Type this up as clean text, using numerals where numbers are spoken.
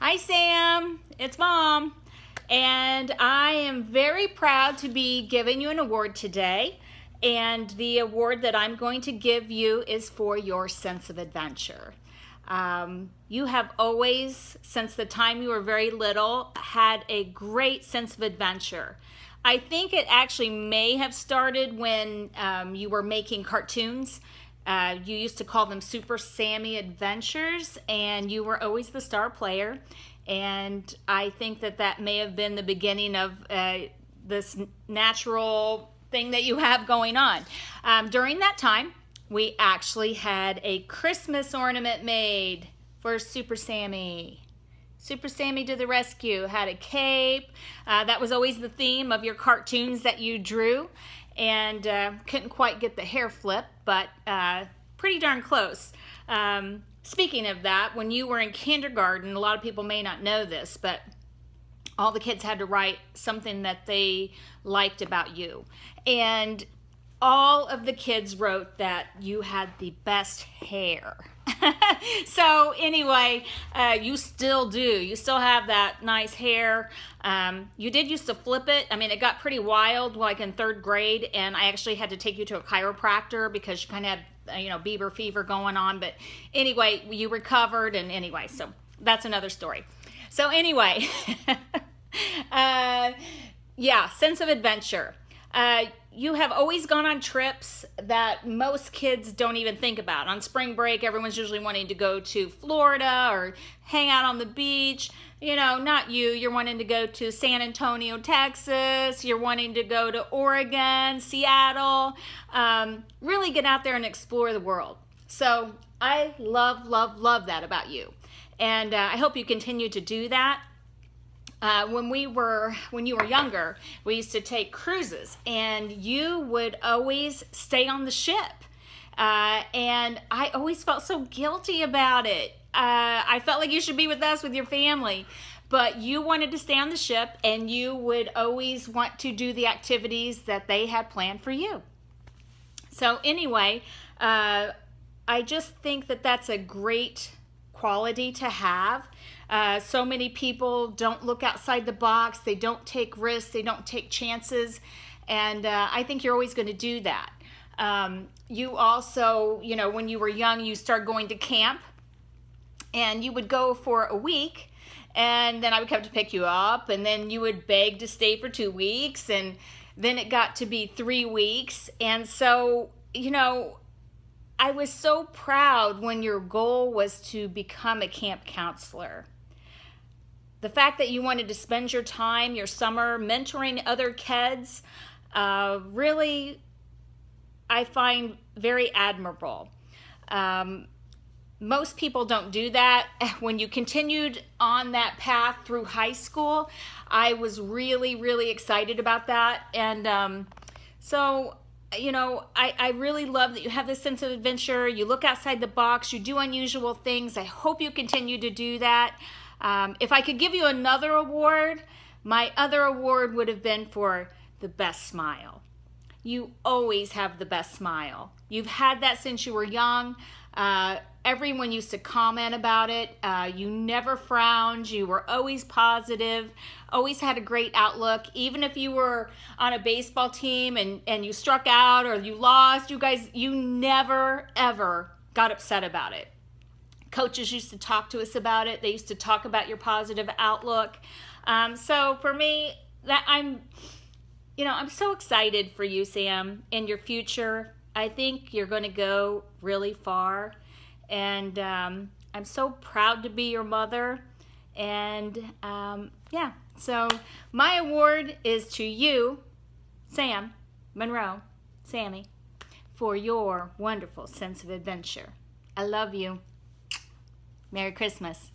Hi Sam, it's Mom, and I am very proud to be giving you an award today, and the award that I'm going to give you is for your sense of adventure. You have always, since the time you were very little, had a great sense of adventure. I think it actually may have started when you were making cartoons. You used to call them Super Sammy Adventures, and you were always the star player. And I think that that may have been the beginning of this natural thing that you have going on. During that time, we actually had a Christmas ornament made for Super Sammy. Super Sammy to the rescue, had a cape. That was always the theme of your cartoons that you drew. And couldn't quite get the hair flip, but pretty darn close. Speaking of that, when you were in kindergarten, a lot of people may not know this, but all the kids had to write something that they liked about you. And all of the kids wrote that you had the best hair. So anyway, you still do. You still have that nice hair. You did used to flip it. I mean, it got pretty wild like in 3rd grade, and I actually had to take you to a chiropractor because you kind of had, Bieber fever going on. But anyway, you recovered, and anyway, so that's another story. So anyway, yeah, sense of adventure. You have always gone on trips that most kids don't even think about. On spring break, everyone's usually wanting to go to Florida or hang out on the beach. Not you. You're wanting to go to San Antonio, Texas. You're wanting to go to Oregon, Seattle. Really get out there and explore the world. So I love, love, love that about you. And I hope you continue to do that. When you were younger, we used to take cruises, and you would always stay on the ship. And I always felt so guilty about it. I felt like you should be with us, with your family, but you wanted to stay on the ship, and you would always want to do the activities that they had planned for you. So anyway, I just think that that's a great quality to have. So many people don't look outside the box. They don't take risks. They don't take chances. And I think you're always going to do that. You also, when you were young, you started going to camp. And you would go for a week. And then I would come to pick you up. And then you would beg to stay for 2 weeks. And then it got to be 3 weeks. And so, I was so proud when your goal was to become a camp counselor. The fact that you wanted to spend your time, your summer, mentoring other kids, really, I find very admirable. Most people don't do that. When you continued on that path through high school, I was really, really excited about that. And so, I really love that you have this sense of adventure. You look outside the box. You do unusual things. I hope you continue to do that. If I could give you another award, my other award would have been for the best smile. You always have the best smile. You've had that since you were young. Everyone used to comment about it. You never frowned. You were always positive, always had a great outlook. Even if you were on a baseball team and you struck out or you lost, you never, ever got upset about it. Coaches used to talk to us about it. They used to talk about your positive outlook. So for me, I'm so excited for you, Sam, in your future. I think you're going to go really far. And I'm so proud to be your mother. And yeah, so my award is to you, Sam Monroe, Sammy, for your wonderful sense of adventure. I love you. Merry Christmas.